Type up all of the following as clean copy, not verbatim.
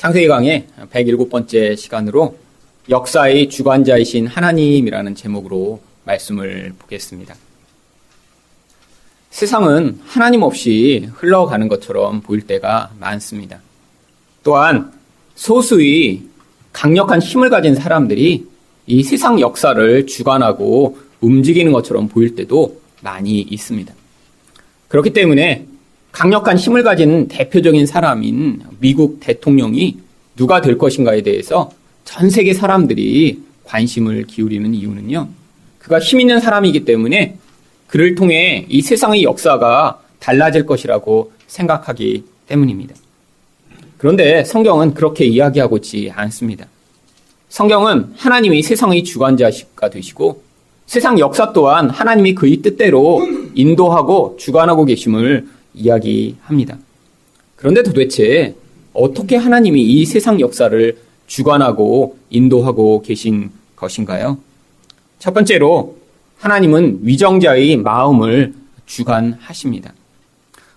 창세기 강의 107번째 시간으로 역사의 주관자이신 하나님이라는 제목으로 말씀을 보겠습니다. 세상은 하나님 없이 흘러가는 것처럼 보일 때가 많습니다. 또한 소수의 강력한 힘을 가진 사람들이 이 세상 역사를 주관하고 움직이는 것처럼 보일 때도 많이 있습니다. 그렇기 때문에 강력한 힘을 가진 대표적인 사람인 미국 대통령이 누가 될 것인가에 대해서 전 세계 사람들이 관심을 기울이는 이유는요, 그가 힘 있는 사람이기 때문에 그를 통해 이 세상의 역사가 달라질 것이라고 생각하기 때문입니다. 그런데 성경은 그렇게 이야기하고 있지 않습니다. 성경은 하나님이 세상의 주관자가 되시고 세상 역사 또한 하나님이 그의 뜻대로 인도하고 주관하고 계심을 이야기합니다. 그런데 도대체 어떻게 하나님이 이 세상 역사를 주관하고 인도하고 계신 것인가요? 첫 번째로 하나님은 위정자의 마음을 주관하십니다.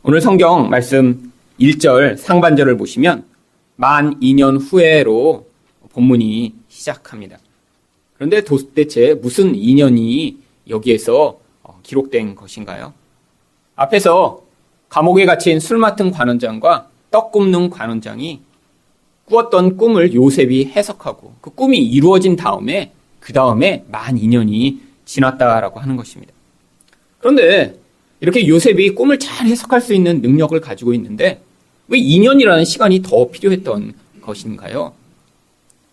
오늘 성경 말씀 1절 상반절을 보시면 만 2년 후에로 본문이 시작합니다. 그런데 도대체 무슨 2년이 여기에서 기록된 것인가요? 앞에서 감옥에 갇힌 술 맡은 관원장과 떡 굽는 관원장이 꾸었던 꿈을 요셉이 해석하고 그 꿈이 이루어진 다음에 그 다음에 만 2년이 지났다라고 하는 것입니다. 그런데 이렇게 요셉이 꿈을 잘 해석할 수 있는 능력을 가지고 있는데 왜 2년이라는 시간이 더 필요했던 것인가요?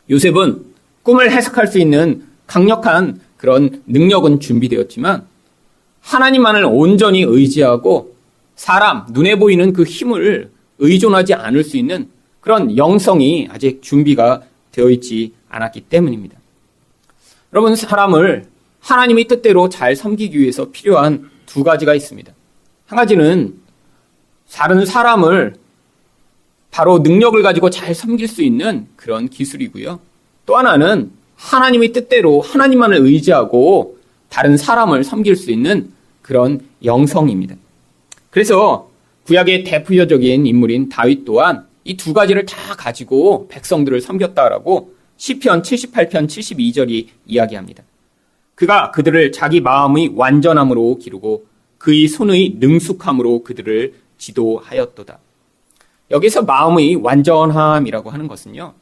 요셉은 꿈을 해석할 수 있는 강력한 그런 능력은 준비되었지만 하나님만을 온전히 의지하고 사람, 눈에 보이는 그 힘을 의존하지 않을 수 있는 그런 영성이 아직 준비가 되어 있지 않았기 때문입니다. 여러분, 사람을 하나님의 뜻대로 잘 섬기기 위해서 필요한 두 가지가 있습니다. 한 가지는 다른 사람을 바로 능력을 가지고 잘 섬길 수 있는 그런 기술이고요. 또 하나는 하나님의 뜻대로 하나님만을 의지하고 다른 사람을 섬길 수 있는 그런 영성입니다. 그래서 구약의 대표적인 인물인 다윗 또한 이 두 가지를 다 가지고 백성들을 섬겼다라고 시편 78편 72절이 이야기합니다. 그가 그들을 자기 마음의 완전함으로 기르고 그의 손의 능숙함으로 그들을 지도하였도다. 여기서 마음의 완전함이라고 하는 것은요,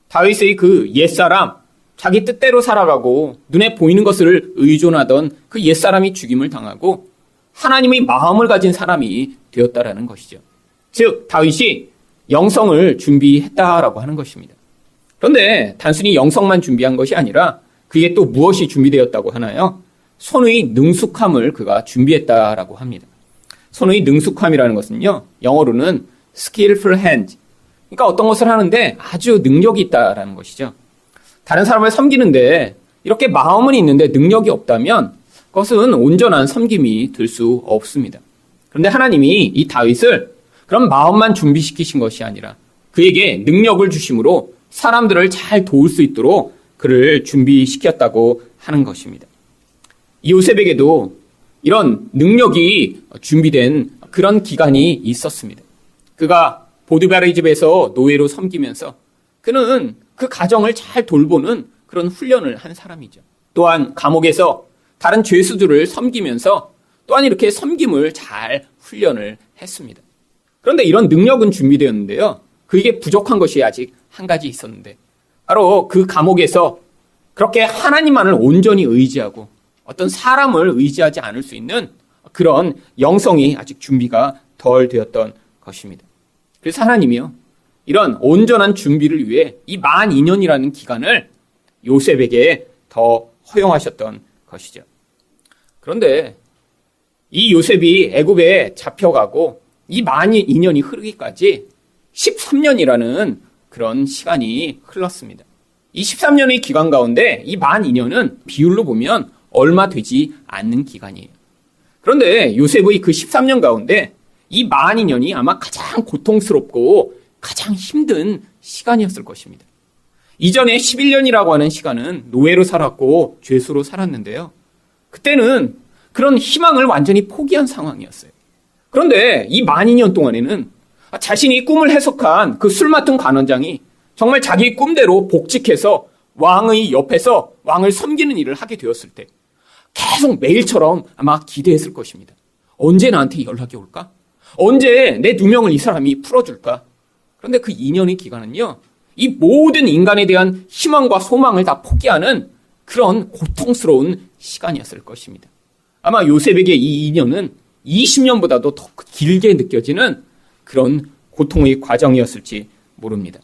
다윗의 그 옛사람, 자기 뜻대로 살아가고 눈에 보이는 것을 의존하던 그 옛사람이 죽임을 당하고 하나님의 마음을 가진 사람이 되었다라는 것이죠. 즉 다윗이 영성을 준비했다라고 하는 것입니다. 그런데 단순히 영성만 준비한 것이 아니라 그게 또 무엇이 준비되었다고 하나요? 손의 능숙함을 그가 준비했다라고 합니다. 손의 능숙함이라는 것은요, 영어로는 skillful hand, 그러니까 어떤 것을 하는데 아주 능력이 있다라는 것이죠. 다른 사람을 섬기는데 이렇게 마음은 있는데 능력이 없다면 그것은 온전한 섬김이 될 수 없습니다. 그런데 하나님이 이 다윗을 그런 마음만 준비시키신 것이 아니라 그에게 능력을 주심으로 사람들을 잘 도울 수 있도록 그를 준비시켰다고 하는 것입니다. 요셉에게도 이런 능력이 준비된 그런 기간이 있었습니다. 그가 보디발의 집에서 노예로 섬기면서 그는 그 가정을 잘 돌보는 그런 훈련을 한 사람이죠. 또한 감옥에서 다른 죄수들을 섬기면서 또한 이렇게 섬김을 잘 훈련을 했습니다. 그런데 이런 능력은 준비되었는데요, 그에게 부족한 것이 아직 한 가지 있었는데 바로 그 감옥에서 그렇게 하나님만을 온전히 의지하고 어떤 사람을 의지하지 않을 수 있는 그런 영성이 아직 준비가 덜 되었던 것입니다. 그래서 하나님이요, 이런 온전한 준비를 위해 이 만 2년이라는 기간을 요셉에게 더 허용하셨던 것이죠. 그런데 이 요셉이 애굽에 잡혀가고 이 만 2년이 흐르기까지 13년이라는 그런 시간이 흘렀습니다. 이 13년의 기간 가운데 이 만 2년은 비율로 보면 얼마 되지 않는 기간이에요. 그런데 요셉의 그 13년 가운데 이 만 2년이 아마 가장 고통스럽고 가장 힘든 시간이었을 것입니다. 이전에 11년이라고 하는 시간은 노예로 살았고 죄수로 살았는데요, 그때는 그런 희망을 완전히 포기한 상황이었어요. 그런데 이 만 2년 동안에는 자신이 꿈을 해석한 그 술 맡은 관원장이 정말 자기의 꿈대로 복직해서 왕의 옆에서 왕을 섬기는 일을 하게 되었을 때 계속 매일처럼 아마 기대했을 것입니다. 언제 나한테 연락이 올까? 언제 내 누명을 이 사람이 풀어줄까? 그런데 그 2년의 기간은요, 이 모든 인간에 대한 희망과 소망을 다 포기하는 그런 고통스러운 시간이었을 것입니다. 아마 요셉에게 이 2년은 20년보다도 더 길게 느껴지는 그런 고통의 과정이었을지 모릅니다.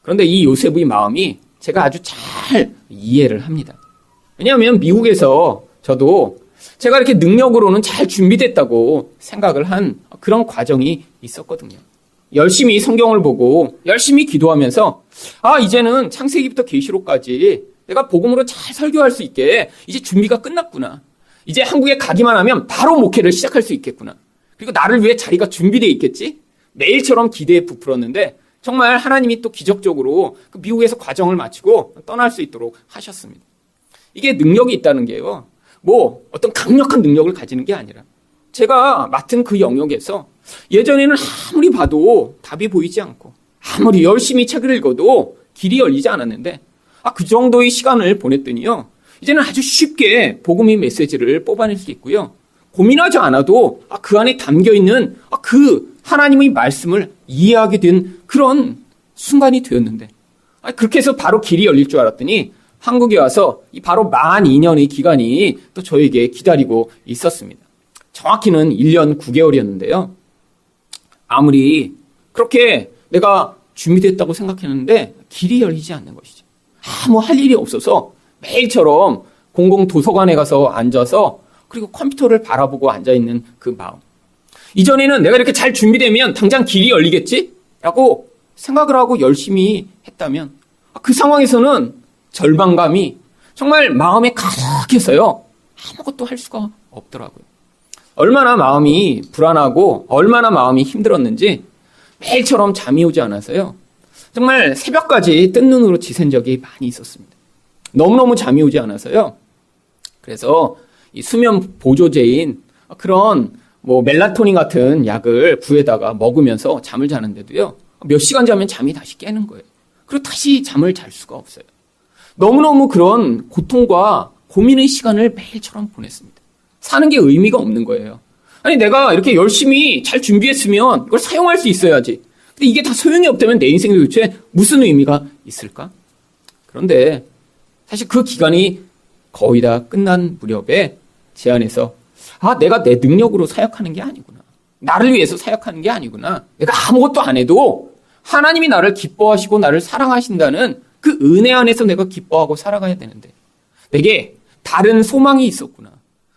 그런데 이 요셉의 마음이 제가 아주 잘 이해를 합니다. 왜냐하면 미국에서 저도 제가 이렇게 능력으로는 잘 준비됐다고 생각을 한 그런 과정이 있었거든요. 열심히 성경을 보고 열심히 기도하면서 이제는 창세기부터 계시록까지 내가 복음으로 잘 설교할 수 있게 이제 준비가 끝났구나. 이제 한국에 가기만 하면 바로 목회를 시작할 수 있겠구나. 그리고 나를 위해 자리가 준비되어 있겠지? 매일처럼 기대에 부풀었는데 정말 하나님이 또 기적적으로 그 미국에서 과정을 마치고 떠날 수 있도록 하셨습니다. 이게 능력이 있다는 게요. 어떤 강력한 능력을 가지는 게 아니라 제가 맡은 그 영역에서 예전에는 아무리 봐도 답이 보이지 않고 아무리 열심히 책을 읽어도 길이 열리지 않았는데 그 정도의 시간을 보냈더니요. 이제는 아주 쉽게 복음의 메시지를 뽑아낼 수 있고요. 고민하지 않아도 그 안에 담겨있는 그 하나님의 말씀을 이해하게 된 그런 순간이 되었는데 그렇게 해서 바로 길이 열릴 줄 알았더니 한국에 와서 바로 만 2년의 기간이 또 저에게 기다리고 있었습니다. 정확히는 1년 9개월이었는데요. 아무리 그렇게 내가 준비됐다고 생각했는데 길이 열리지 않는 것이죠. 아무 할 일이 없어서 매일처럼 공공도서관에 가서 앉아서 그리고 컴퓨터를 바라보고 앉아있는 그 마음. 이전에는 내가 이렇게 잘 준비되면 당장 길이 열리겠지? 라고 생각을 하고 열심히 했다면 그 상황에서는 절망감이 정말 마음에 가득해서요. 아무것도 할 수가 없더라고요. 얼마나 마음이 불안하고 얼마나 마음이 힘들었는지 매일처럼 잠이 오지 않아서요. 정말 새벽까지 뜬 눈으로 지샌 적이 많이 있었습니다. 너무너무 잠이 오지 않아서요. 그래서 이 수면 보조제인 그런 멜라토닌 같은 약을 구해다가 먹으면서 잠을 자는데도요. 몇 시간 자면 잠이 다시 깨는 거예요. 그리고 다시 잠을 잘 수가 없어요. 너무너무 그런 고통과 고민의 시간을 매일처럼 보냈습니다. 사는 게 의미가 없는 거예요. 아니 내가 이렇게 열심히 잘 준비했으면 이걸 사용할 수 있어야지. 근데 이게 다 소용이 없다면 내 인생에 도대체 무슨 의미가 있을까? 그런데 사실 그 기간이 거의 다 끝난 무렵에 제 안에서 내가 내 능력으로 사역하는 게 아니구나. 나를 위해서 사역하는 게 아니구나. 내가 아무것도 안 해도 하나님이 나를 기뻐하시고 나를 사랑하신다는 그 은혜 안에서 내가 기뻐하고 살아가야 되는데 내게 다른 소망이 있었구나.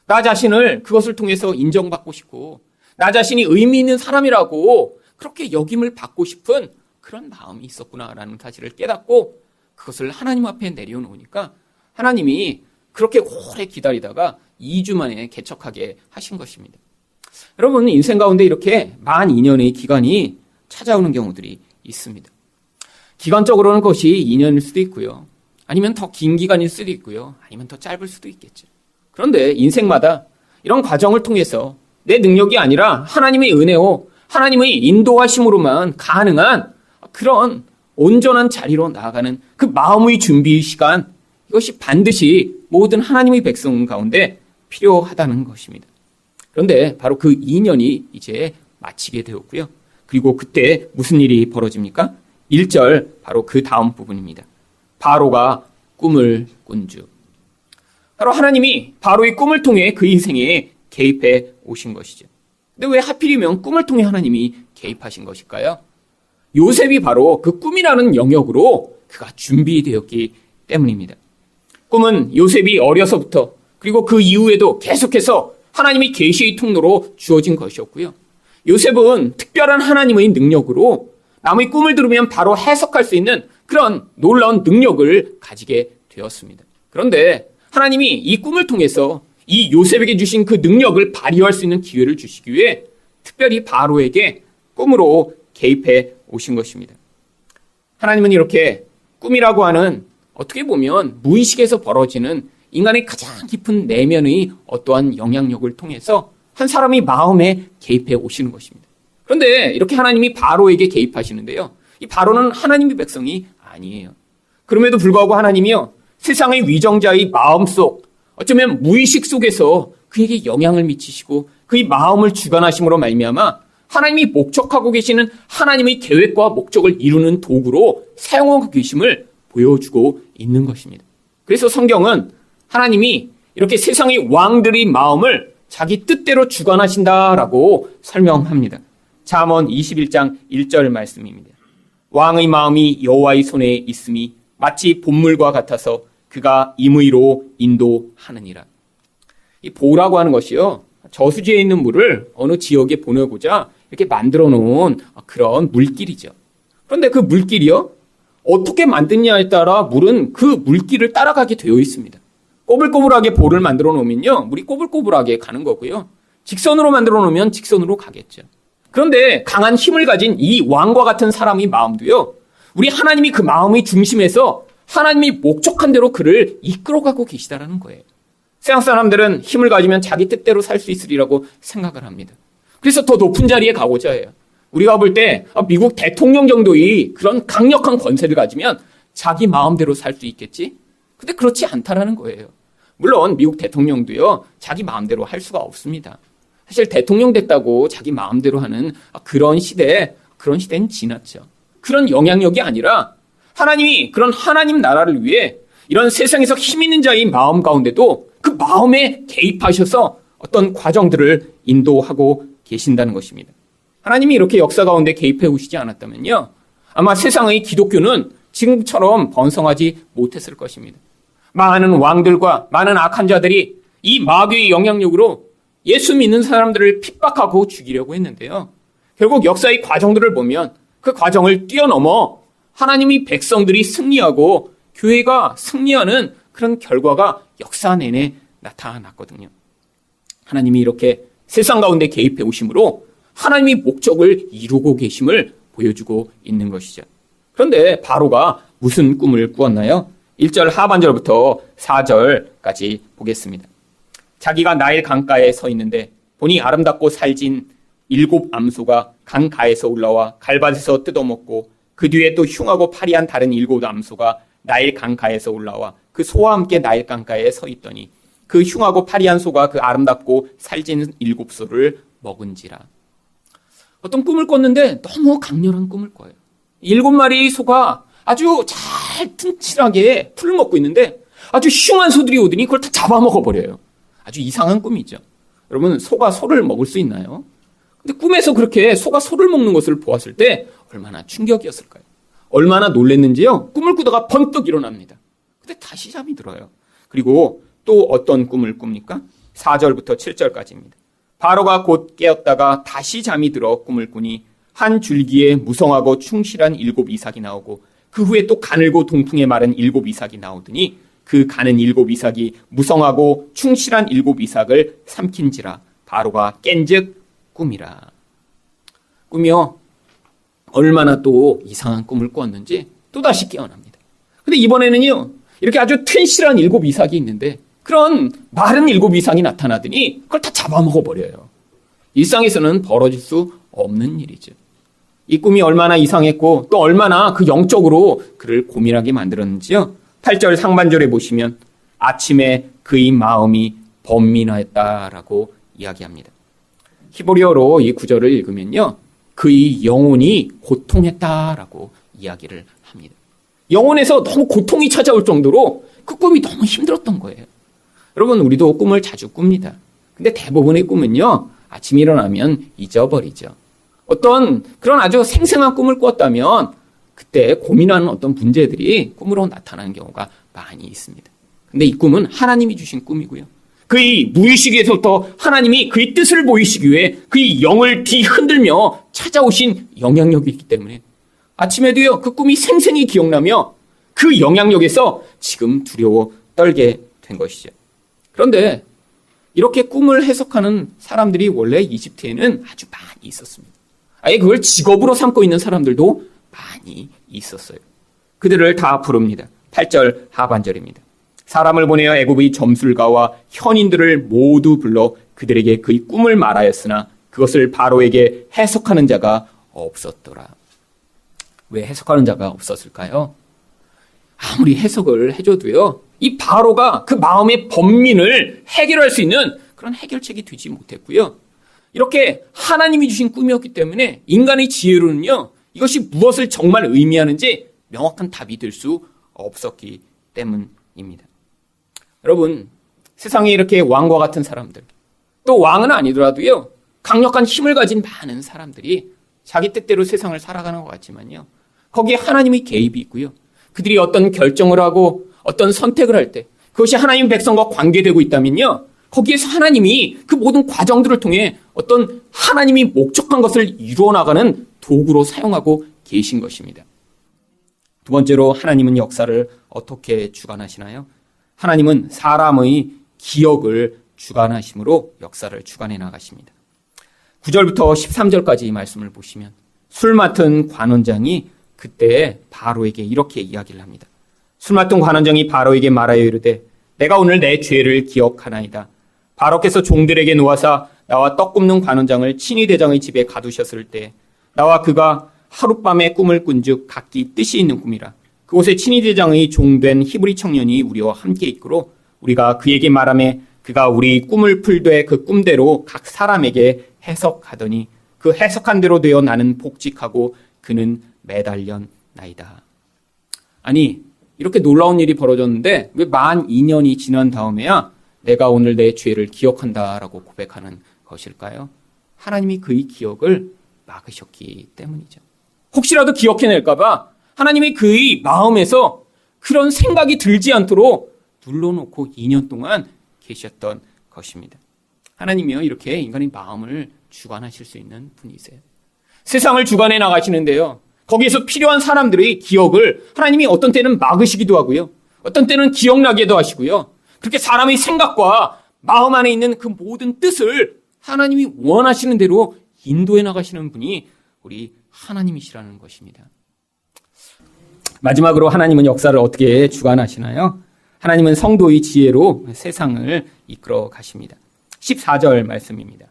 나 자신을 그것을 통해서 인정받고 싶고 나 자신이 의미 있는 사람이라고 그렇게 역임을 받고 싶은 그런 마음이 있었구나라는 사실을 깨닫고 그것을 하나님 앞에 내려놓으니까 하나님이 그렇게 오래 기다리다가 2주 만에 개척하게 하신 것입니다. 여러분 인생 가운데 이렇게 만 2년의 기간이 찾아오는 경우들이 있습니다. 기간적으로는 그것이 2년일 수도 있고요. 아니면 더 긴 기간일 수도 있고요. 아니면 더 짧을 수도 있겠죠. 그런데 인생마다 이런 과정을 통해서 내 능력이 아니라 하나님의 은혜요, 하나님의 인도하심으로만 가능한 그런 온전한 자리로 나아가는 그 마음의 준비 시간, 이것이 반드시 모든 하나님의 백성 가운데 필요하다는 것입니다. 그런데 바로 그 2년이 이제 마치게 되었고요. 그리고 그때 무슨 일이 벌어집니까? 1절 바로 그 다음 부분입니다. 바로가 꿈을 꾼 주. 바로 하나님이 바로의 꿈을 통해 그 인생에 개입해 오신 것이죠. 근데 왜 하필이면 꿈을 통해 하나님이 개입하신 것일까요? 요셉이 바로 그 꿈이라는 영역으로 그가 준비되었기 때문입니다. 꿈은 요셉이 어려서부터 그리고 그 이후에도 계속해서 하나님이 계시의 통로로 주어진 것이었고요. 요셉은 특별한 하나님의 능력으로 남의 꿈을 들으면 바로 해석할 수 있는 그런 놀라운 능력을 가지게 되었습니다. 그런데 하나님이 이 꿈을 통해서 이 요셉에게 주신 그 능력을 발휘할 수 있는 기회를 주시기 위해 특별히 바로에게 꿈으로 개입해 오신 것입니다. 하나님은 이렇게 꿈이라고 하는 어떻게 보면 무의식에서 벌어지는 인간의 가장 깊은 내면의 어떠한 영향력을 통해서 한 사람의 마음에 개입해 오시는 것입니다. 그런데 이렇게 하나님이 바로에게 개입하시는데요. 이 바로는 하나님의 백성이 아니에요. 그럼에도 불구하고 하나님이요, 세상의 위정자의 마음속, 어쩌면 무의식 속에서 그에게 영향을 미치시고 그의 마음을 주관하심으로 말미암아 하나님이 목적하고 계시는 하나님의 계획과 목적을 이루는 도구로 사용하고 계심을 보여주고 있는 것입니다. 그래서 성경은 하나님이 이렇게 세상의 왕들의 마음을 자기 뜻대로 주관하신다라고 설명합니다. 잠언 21장 1절 말씀입니다. 왕의 마음이 여호와의 손에 있음이 마치 봇물과 같아서 그가 임의로 인도하느니라. 이 보라고 하는 것이요, 저수지에 있는 물을 어느 지역에 보내고자 이렇게 만들어 놓은 그런 물길이죠. 그런데 그 물길이요, 어떻게 만드냐에 따라 물은 그 물길을 따라가게 되어 있습니다. 꼬불꼬불하게 볼을 만들어 놓으면요, 물이 꼬불꼬불하게 가는 거고요. 직선으로 만들어 놓으면 직선으로 가겠죠. 그런데 강한 힘을 가진 이 왕과 같은 사람의 마음도요, 우리 하나님이 그 마음의 중심에서 하나님이 목적한 대로 그를 이끌어가고 계시다라는 거예요. 세상 사람들은 힘을 가지면 자기 뜻대로 살 수 있으리라고 생각을 합니다. 그래서 더 높은 자리에 가고자 해요. 우리가 볼 때 미국 대통령 정도의 그런 강력한 권세를 가지면 자기 마음대로 살 수 있겠지? 근데 그렇지 않다라는 거예요. 물론 미국 대통령도요, 자기 마음대로 할 수가 없습니다. 사실 대통령 됐다고 자기 마음대로 하는 그런 시대는 지났죠. 그런 영향력이 아니라 하나님이 그런 하나님 나라를 위해 이런 세상에서 힘 있는 자의 마음 가운데도 그 마음에 개입하셔서 어떤 과정들을 인도하고 계신다는 것입니다. 하나님이 이렇게 역사 가운데 개입해 오시지 않았다면요, 아마 세상의 기독교는 지금처럼 번성하지 못했을 것입니다. 많은 왕들과 많은 악한 자들이 이 마귀의 영향력으로 예수 믿는 사람들을 핍박하고 죽이려고 했는데요, 결국 역사의 과정들을 보면 그 과정을 뛰어넘어 하나님의 백성들이 승리하고 교회가 승리하는 그런 결과가 역사 내내 나타났거든요. 하나님이 이렇게 세상 가운데 개입해 오심으로 하나님의 목적을 이루고 계심을 보여주고 있는 것이죠. 그런데 바로가 무슨 꿈을 꾸었나요? 1절 하반절부터 4절까지 보겠습니다. 자기가 나일 강가에 서 있는데 보니 아름답고 살진 7 암소가 강가에서 올라와 갈밭에서 뜯어먹고 그 뒤에 또 흉하고 파리한 다른 7 암소가 나일 강가에서 올라와 그 소와 함께 나일 강가에 서 있더니 그 흉하고 파리한 소가 그 아름답고 살진 7소를 먹은지라. 어떤 꿈을 꿨는데 너무 강렬한 꿈을 꿔요. 7마리의 소가 아주 잘 튼실하게 풀을 먹고 있는데 아주 흉한 소들이 오더니 그걸 다 잡아먹어버려요. 아주 이상한 꿈이죠. 여러분, 소가 소를 먹을 수 있나요? 근데 꿈에서 그렇게 소가 소를 먹는 것을 보았을 때 얼마나 충격이었을까요? 얼마나 놀랐는지요. 꿈을 꾸다가 번뜩 일어납니다. 근데 다시 잠이 들어요. 그리고 또 어떤 꿈을 꿉니까? 4절부터 7절까지입니다. 바로가 곧 깨었다가 다시 잠이 들어 꿈을 꾸니 한 줄기에 무성하고 충실한 7 이삭이 나오고 그 후에 또 가늘고 동풍에 마른 7 이삭이 나오더니 그 가는 7 이삭이 무성하고 충실한 7 이삭을 삼킨지라. 바로가 깬즉 꿈이라. 꿈이요, 얼마나 또 이상한 꿈을 꾸었는지 또다시 깨어납니다. 근데 이번에는요, 이렇게 아주 튼실한 7 이삭이 있는데 그런 마른 7 이삭이 나타나더니 그걸 다 잡아먹어버려요. 일상에서는 벌어질 수 없는 일이죠. 이 꿈이 얼마나 이상했고 또 얼마나 그 영적으로 그를 고민하게 만들었는지요. 8절 상반절에 보시면 아침에 그의 마음이 번민하였다라고 이야기합니다. 히브리어로 이 구절을 읽으면요, 그의 영혼이 고통했다라고 이야기를 합니다. 영혼에서 너무 고통이 찾아올 정도로 그 꿈이 너무 힘들었던 거예요. 여러분, 우리도 꿈을 자주 꿉니다. 근데 대부분의 꿈은요, 아침에 일어나면 잊어버리죠. 어떤 그런 아주 생생한 꿈을 꿨다면 그때 고민하는 어떤 문제들이 꿈으로 나타나는 경우가 많이 있습니다. 근데 이 꿈은 하나님이 주신 꿈이고요. 그의 무의식에서부터 하나님이 그의 뜻을 보이시기 위해 그의 영을 뒤흔들며 찾아오신 영향력이기 때문에 아침에도요, 그 꿈이 생생히 기억나며 그 영향력에서 지금 두려워 떨게 된 것이죠. 그런데 이렇게 꿈을 해석하는 사람들이 원래 이집트에는 아주 많이 있었습니다. 아예 그걸 직업으로 삼고 있는 사람들도 많이 있었어요. 그들을 다 부릅니다. 8절 하반절입니다. 사람을 보내어 애굽의 점술가와 현인들을 모두 불러 그들에게 그의 꿈을 말하였으나 그것을 바로에게 해석하는 자가 없었더라. 왜 해석하는 자가 없었을까요? 아무리 해석을 해줘도요, 이 바로가 그 마음의 번민을 해결할 수 있는 그런 해결책이 되지 못했고요. 이렇게 하나님이 주신 꿈이었기 때문에 인간의 지혜로는요, 이것이 무엇을 정말 의미하는지 명확한 답이 될 수 없었기 때문입니다. 여러분, 세상에 이렇게 왕과 같은 사람들, 또 왕은 아니더라도요, 강력한 힘을 가진 많은 사람들이 자기 뜻대로 세상을 살아가는 것 같지만요, 거기에 하나님의 개입이 있고요. 그들이 어떤 결정을 하고 어떤 선택을 할 때 그것이 하나님 백성과 관계되고 있다면요, 거기에서 하나님이 그 모든 과정들을 통해 어떤 하나님이 목적한 것을 이루어나가는 도구로 사용하고 계신 것입니다. 두 번째로 하나님은 역사를 어떻게 주관하시나요? 하나님은 사람의 기억을 주관하심으로 역사를 주관해 나가십니다. 9절부터 13절까지 말씀을 보시면 술 맡은 관원장이 그때 바로에게 이렇게 이야기를 합니다. 술 맡은 관원장이 바로에게 말하여 이르되 내가 오늘 내 죄를 기억하나이다. 바로께서 종들에게 놓아사 나와 떡 굽는 관원장을 친위 대장의 집에 가두셨을 때 나와 그가 하룻밤에 꿈을 꾼즉 각기 뜻이 있는 꿈이라. 그곳에 친위 대장의 종된 히브리 청년이 우리와 함께 있고로 우리가 그에게 말하매 그가 우리 꿈을 풀되 그 꿈대로 각 사람에게 해석하더니 그 해석한 대로 되어 나는 복직하고 그는 매달렸나이다. 아니, 이렇게 놀라운 일이 벌어졌는데 왜 만 2년이 지난 다음에야 내가 오늘 내 죄를 기억한다라고 고백하는 것일까요? 하나님이 그의 기억을 막으셨기 때문이죠. 혹시라도 기억해낼까 봐 하나님이 그의 마음에서 그런 생각이 들지 않도록 눌러놓고 2년 동안 계셨던 것입니다. 하나님이요, 이렇게 인간의 마음을 주관하실 수 있는 분이세요. 세상을 주관해 나가시는데요, 거기에서 필요한 사람들의 기억을 하나님이 어떤 때는 막으시기도 하고요, 어떤 때는 기억나게도 하시고요, 그렇게 사람의 생각과 마음 안에 있는 그 모든 뜻을 하나님이 원하시는 대로 인도해 나가시는 분이 우리 하나님이시라는 것입니다. 마지막으로 하나님은 역사를 어떻게 주관하시나요? 하나님은 성도의 지혜로 세상을 이끌어 가십니다. 14절 말씀입니다.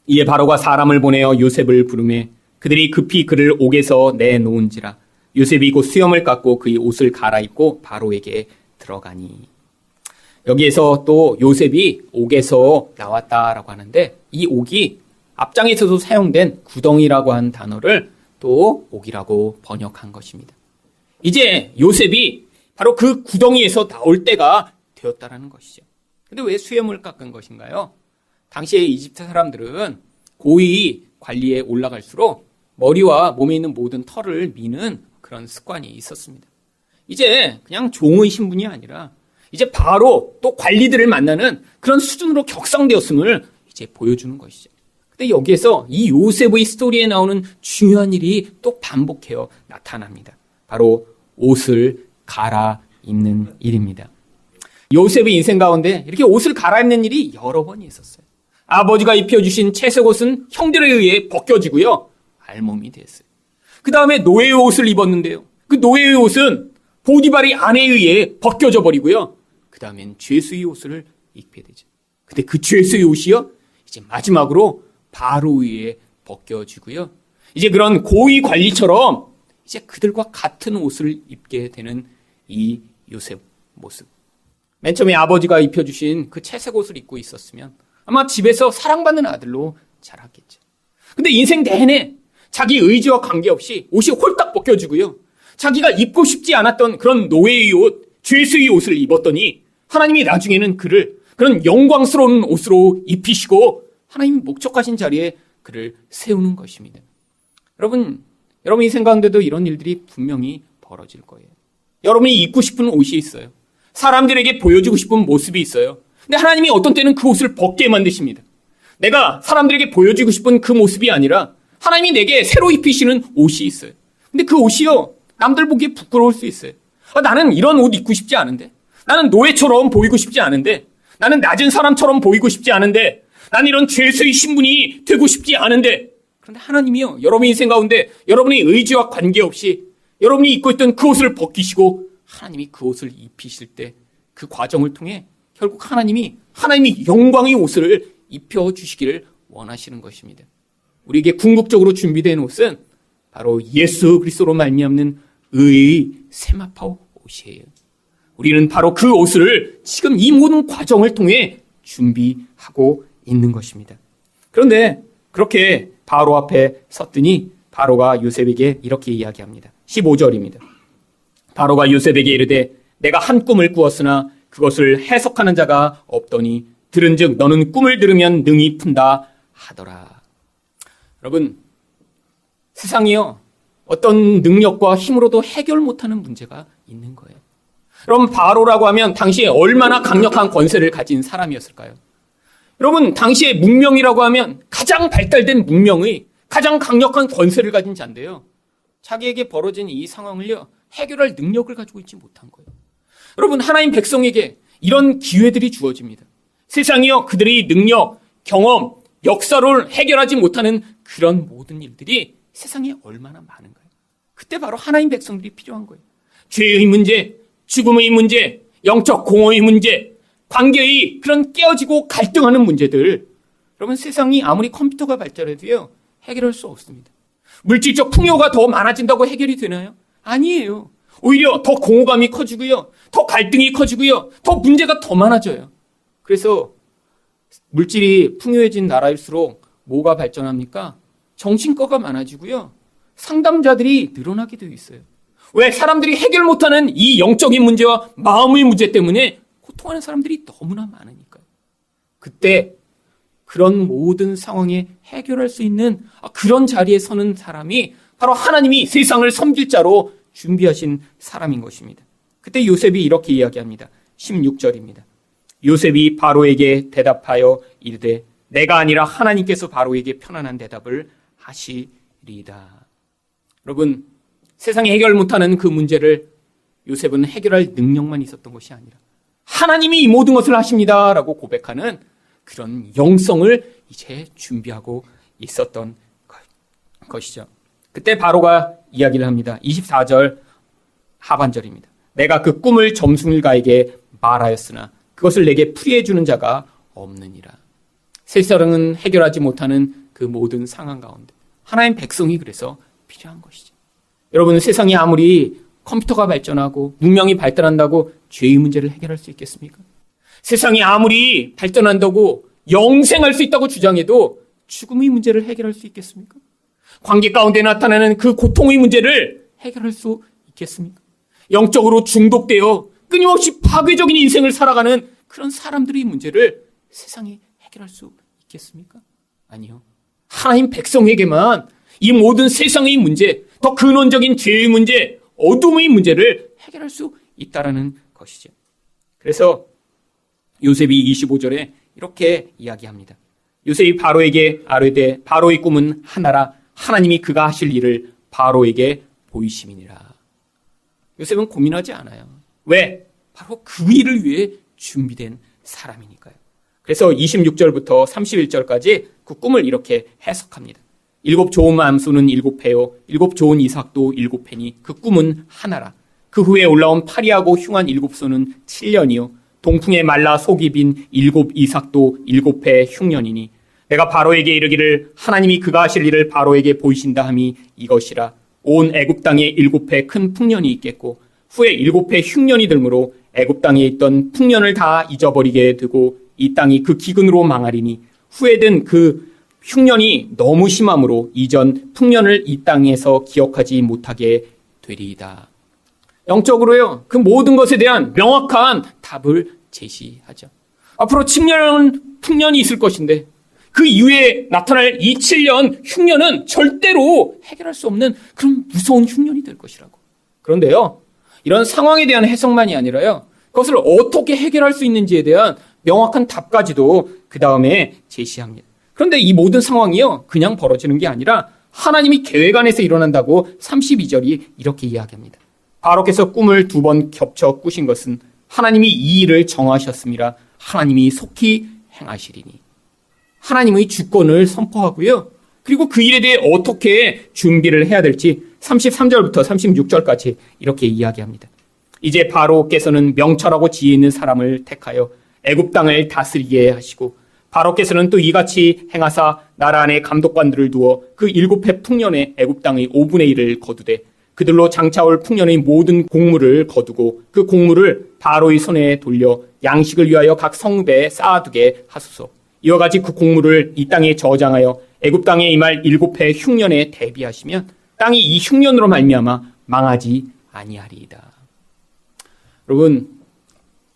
이에 바로가 사람을 보내어 요셉을 부르매 그들이 급히 그를 옥에서 내놓은지라. 요셉이 곧 수염을 깎고 그의 옷을 갈아입고 바로에게 들어가니. 여기에서 또 요셉이 옥에서 나왔다라고 하는데 이 옥이 앞장에서도 사용된 구덩이라고 한 단어를 또 옥이라고 번역한 것입니다. 이제 요셉이 바로 그 구덩이에서 나올 때가 되었다라는 것이죠. 근데 왜 수염을 깎은 것인가요? 당시에 이집트 사람들은 고위 관리에 올라갈수록 머리와 몸에 있는 모든 털을 미는 그런 습관이 있었습니다. 이제 그냥 종의 신분이 아니라 이제 바로 또 관리들을 만나는 그런 수준으로 격상되었음을 이제 보여주는 것이죠. 근데 여기에서 이 요셉의 스토리에 나오는 중요한 일이 또 반복해요 나타납니다. 바로 옷을 갈아입는 일입니다. 요셉의 인생 가운데 이렇게 옷을 갈아입는 일이 여러 번이 있었어요. 아버지가 입혀주신 채색 옷은 형들에 의해 벗겨지고요, 알몸이 됐어요. 그 다음에 노예의 옷을 입었는데요, 그 노예의 옷은 보디발의 아내에 의해 벗겨져 버리고요, 그 다음엔 죄수의 옷을 입게 되죠. 근데 그 죄수의 옷이요, 이제 마지막으로 바로에 의해 벗겨지고요, 이제 그런 고위 관리처럼 이제 그들과 같은 옷을 입게 되는 이 요셉 모습. 맨 처음에 아버지가 입혀주신 그 채색 옷을 입고 있었으면 아마 집에서 사랑받는 아들로 자랐겠죠. 근데 인생 내내 자기 의지와 관계없이 옷이 홀딱 벗겨지고요, 자기가 입고 싶지 않았던 그런 노예의 옷, 죄수의 옷을 입었더니 하나님이 나중에는 그를 그런 영광스러운 옷으로 입히시고 하나님이 목적하신 자리에 그를 세우는 것입니다. 여러분, 여러분 인생 가운데도 이런 일들이 분명히 벌어질 거예요. 여러분이 입고 싶은 옷이 있어요. 사람들에게 보여주고 싶은 모습이 있어요. 근데 하나님이 어떤 때는 그 옷을 벗게 만드십니다. 내가 사람들에게 보여주고 싶은 그 모습이 아니라 하나님이 내게 새로 입히시는 옷이 있어요. 근데 그 옷이요, 남들 보기에 부끄러울 수 있어요. 나는 이런 옷 입고 싶지 않은데, 나는 노예처럼 보이고 싶지 않은데, 나는 낮은 사람처럼 보이고 싶지 않은데, 나는 이런 죄수의 신분이 되고 싶지 않은데, 그런데 하나님이요, 여러분의 인생 가운데 여러분의 의지와 관계없이 여러분이 입고 있던 그 옷을 벗기시고 하나님이 그 옷을 입히실 때 그 과정을 통해 결국 하나님이 영광의 옷을 입혀주시기를 원하시는 것입니다. 우리에게 궁극적으로 준비된 옷은 바로 예수 그리스도로 말미암는 의의 세마포 옷이에요. 우리는 바로 그 옷을 지금 이 모든 과정을 통해 준비하고 있는 것입니다. 그런데 그렇게 바로 앞에 섰더니 바로가 요셉에게 이렇게 이야기합니다. 15절입니다. 바로가 요셉에게 이르되 내가 한 꿈을 꾸었으나 그것을 해석하는 자가 없더니 들은즉 너는 꿈을 들으면 능히 푼다 하더라. 여러분, 세상이요, 어떤 능력과 힘으로도 해결 못하는 문제가 있는 거예요. 여러분, 바로라고 하면 당시에 얼마나 강력한 권세를 가진 사람이었을까요? 여러분, 당시에 문명이라고 하면 가장 발달된 문명의 가장 강력한 권세를 가진 자인데요, 자기에게 벌어진 이 상황을요, 해결할 능력을 가지고 있지 못한 거예요. 여러분, 하나님 백성에게 이런 기회들이 주어집니다. 세상이요, 그들의 능력, 경험, 역사를 해결하지 못하는 그런 모든 일들이 세상에 얼마나 많은가요? 그때 바로 하나님 백성들이 필요한 거예요. 죄의 문제, 죽음의 문제, 영적 공허의 문제, 관계의 그런 깨어지고 갈등하는 문제들, 여러분, 세상이 아무리 컴퓨터가 발달해도요, 해결할 수 없습니다. 물질적 풍요가 더 많아진다고 해결이 되나요? 아니에요. 오히려 더 공허감이 커지고요, 더 갈등이 커지고요, 더 문제가 더 많아져요. 그래서 물질이 풍요해진 나라일수록 뭐가 발전합니까? 정신과가 많아지고요, 상담자들이 늘어나게 되어 있어요. 왜? 사람들이 해결 못하는 이 영적인 문제와 마음의 문제 때문에 고통하는 사람들이 너무나 많으니까요. 그때 그런 모든 상황에 해결할 수 있는 그런 자리에 서는 사람이 바로 하나님이 세상을 섬길 자로 준비하신 사람인 것입니다. 그때 요셉이 이렇게 이야기합니다. 16절입니다. 요셉이 바로에게 대답하여 이르되 내가 아니라 하나님께서 바로에게 편안한 대답을 하시리이다. 여러분, 세상에 해결 못하는 그 문제를 요셉은 해결할 능력만 있었던 것이 아니라 하나님이 이 모든 것을 하십니다라고 고백하는 그런 영성을 이제 준비하고 있었던 것이죠. 그때 바로가 이야기를 합니다. 24절 하반절입니다. 내가 그 꿈을 점술가에게 말하였으나 그것을 내게 풀이해 주는 자가 없느니라. 세상은 해결하지 못하는 그 모든 상황 가운데 하나님 백성이 그래서 필요한 것이죠. 여러분, 세상이 아무리 컴퓨터가 발전하고 문명이 발달한다고 죄의 문제를 해결할 수 있겠습니까? 세상이 아무리 발전한다고 영생할 수 있다고 주장해도 죽음의 문제를 해결할 수 있겠습니까? 관계 가운데 나타나는 그 고통의 문제를 해결할 수 있겠습니까? 영적으로 중독되어 끊임없이 파괴적인 인생을 살아가는 그런 사람들의 문제를 세상이 해결할 수 있겠습니까? 아니요. 하나님 백성에게만 이 모든 세상의 문제, 더 근원적인 죄의 문제, 어둠의 문제를 해결할 수 있다라는 것이죠. 그래서 요셉이 25절에 이렇게 이야기합니다. 요셉이 바로에게 아뢰되 바로의 꿈은 하나라 하나님이 그가 하실 일을 바로에게 보이심이니라. 요셉은 고민하지 않아요. 왜? 바로 그 일을 위해 준비된 사람이니까요. 그래서 26절부터 31절까지 그 꿈을 이렇게 해석합니다. 7 좋은 암소는 7패요 7 좋은 이삭도 7패니 그 꿈은 하나라. 그 후에 올라온 파리하고 흉한 7소는 7년이요 동풍에 말라 속이 빈 7 이삭도 7패 흉년이니 내가 바로에게 이르기를 하나님이 그가 하실 일을 바로에게 보이신다 함이 이것이라. 온 애굽 땅에 7회 큰 풍년이 있겠고 후에 7회 흉년이 들므로 애굽 땅에 있던 풍년을 다 잊어버리게 되고 이 땅이 그 기근으로 망하리니 후에든 그 흉년이 너무 심함으로 이전 풍년을 이 땅에서 기억하지 못하게 되리이다. 영적으로요, 그 모든 것에 대한 명확한 답을 제시하죠. 앞으로 7년 풍년이 있을 것인데 그 이후에 나타날 이 7년 흉년은 절대로 해결할 수 없는 그런 무서운 흉년이 될 것이라고. 그런데요, 이런 상황에 대한 해석만이 아니라요, 그것을 어떻게 해결할 수 있는지에 대한 명확한 답까지도 그 다음에 제시합니다. 그런데 이 모든 상황이요, 그냥 벌어지는 게 아니라 하나님이 계획 안에서 일어난다고 32절이 이렇게 이야기합니다. 바로께서 꿈을 2번 겹쳐 꾸신 것은 하나님이 이 일을 정하셨음이라 하나님이 속히 행하시리니. 하나님의 주권을 선포하고요, 그리고 그 일에 대해 어떻게 준비를 해야 될지 33절부터 36절까지 이렇게 이야기합니다. 이제 바로께서는 명철하고 지혜 있는 사람을 택하여 애굽 땅을 다스리게 하시고 바로께서는 또 이같이 행하사 나라 안에 감독관들을 두어 그 7해 풍년의 애굽 땅의 5분의 1을 거두되 그들로 장차올 풍년의 모든 곡물을 거두고 그 곡물을 바로의 손에 돌려 양식을 위하여 각 성배에 쌓아두게 하소서. 이와 같이 그 곡물을 이 땅에 저장하여 애굽 땅에 임할 7해 흉년에 대비하시면 땅이 이 흉년으로 말미암아 망하지 아니하리이다. 여러분,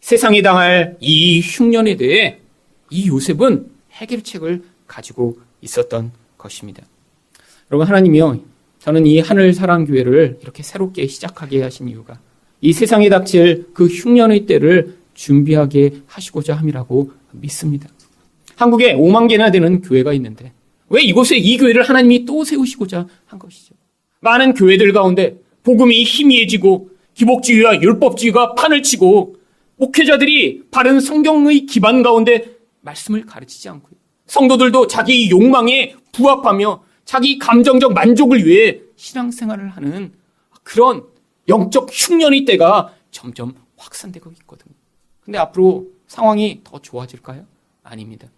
세상에 당할 이 흉년에 대해 이 요셉은 해결책을 가지고 있었던 것입니다. 여러분, 하나님이요, 저는 이 하늘사랑교회를 이렇게 새롭게 시작하게 하신 이유가 이 세상에 닥칠 그 흉년의 때를 준비하게 하시고자 함이라고 믿습니다. 한국에 5만 개나 되는 교회가 있는데 왜 이곳에 이 교회를 하나님이 또 세우시고자 한 것이죠? 많은 교회들 가운데 복음이 희미해지고 기복주의와 율법주의가 판을 치고 목회자들이 바른 성경의 기반 가운데 말씀을 가르치지 않고요. 성도들도 자기 욕망에 부합하며 자기 감정적 만족을 위해 신앙생활을 하는 그런 영적 흉년의 때가 점점 확산되고 있거든요. 근데 앞으로 상황이 더 좋아질까요? 아닙니다.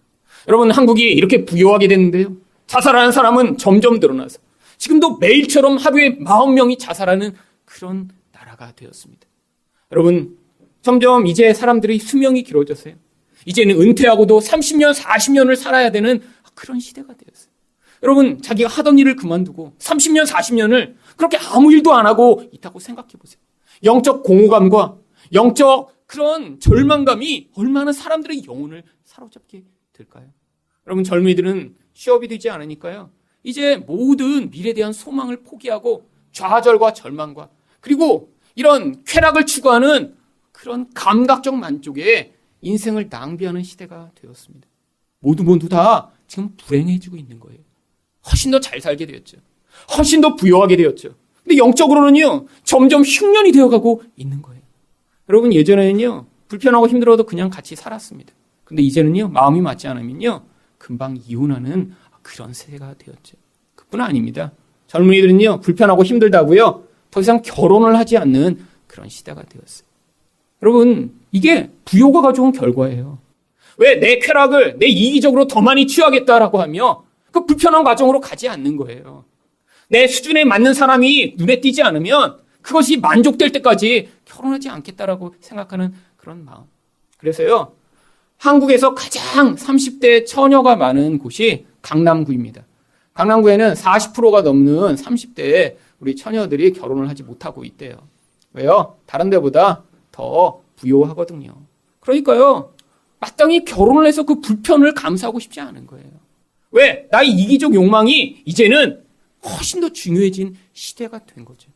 여러분, 한국이 이렇게 부유하게 됐는데요. 자살하는 사람은 점점 늘어나서 지금도 매일처럼 하루에 40명이 자살하는 그런 나라가 되었습니다. 여러분, 점점 이제 사람들의 수명이 길어졌어요. 이제는 은퇴하고도 30년, 40년을 살아야 되는 그런 시대가 되었어요. 여러분, 자기가 하던 일을 그만두고 30년, 40년을 그렇게 아무 일도 안 하고 있다고 생각해 보세요. 영적 공허감과 영적 그런 절망감이 얼마나 사람들의 영혼을 사로잡게 될까요? 여러분, 젊은이들은 취업이 되지 않으니까요. 이제 모든 미래에 대한 소망을 포기하고 좌절과 절망과 그리고 이런 쾌락을 추구하는 그런 감각적 만족에 인생을 낭비하는 시대가 되었습니다. 모두 다 지금 불행해지고 있는 거예요. 훨씬 더 잘 살게 되었죠. 훨씬 더 부유하게 되었죠. 근데 영적으로는요, 점점 흉년이 되어가고 있는 거예요. 여러분, 예전에는요, 불편하고 힘들어도 그냥 같이 살았습니다. 근데 이제는요, 마음이 맞지 않으면요, 금방 이혼하는 그런 세대가 되었죠. 그뿐 아닙니다. 젊은이들은요, 불편하고 힘들다고요, 더 이상 결혼을 하지 않는 그런 시대가 되었어요. 여러분, 이게 부요가 가져온 결과예요. 왜 내 쾌락을 내 이기적으로 더 많이 취하겠다라고 하며 그 불편한 과정으로 가지 않는 거예요. 내 수준에 맞는 사람이 눈에 띄지 않으면 그것이 만족될 때까지 결혼하지 않겠다라고 생각하는 그런 마음. 그래서요, 한국에서 가장 30대 처녀가 많은 곳이 강남구입니다. 강남구에는 40%가 넘는 30대 우리 처녀들이 결혼을 하지 못하고 있대요. 왜요? 다른 데보다 더 부유하거든요. 그러니까요, 마땅히 결혼을 해서 그 불편을 감수하고 싶지 않은 거예요. 왜? 나의 이기적 욕망이 이제는 훨씬 더 중요해진 시대가 된 거죠.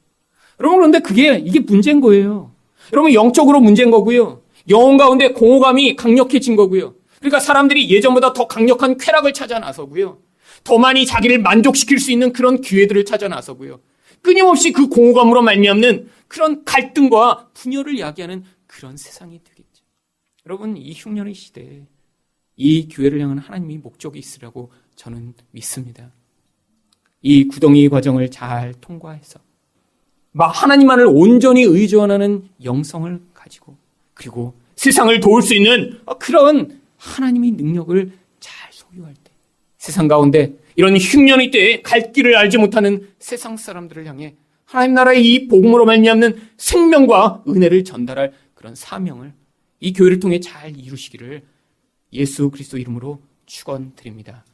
여러분, 그런데 이게 문제인 거예요. 여러분, 영적으로 문제인 거고요. 영혼 가운데 공허감이 강력해진 거고요. 그러니까 사람들이 예전보다 더 강력한 쾌락을 찾아 나서고요. 더 많이 자기를 만족시킬 수 있는 그런 기회들을 찾아 나서고요. 끊임없이 그 공허감으로 말미암는 그런 갈등과 분열을 야기하는 그런 세상이 되겠죠. 여러분, 이 흉년의 시대에 이 교회를 향한 하나님의 목적이 있으라고 저는 믿습니다. 이 구덩이 과정을 잘 통과해서 하나님만을 온전히 의존하는 영성을 가지고 그리고 세상을 도울 수 있는 그런 하나님의 능력을 잘 소유할 때 세상 가운데 이런 흉년의 때에 갈 길을 알지 못하는 세상 사람들을 향해 하나님 나라의 이 복음으로 말미암는 생명과 은혜를 전달할 그런 사명을 이 교회를 통해 잘 이루시기를 예수 그리스도 이름으로 축원드립니다.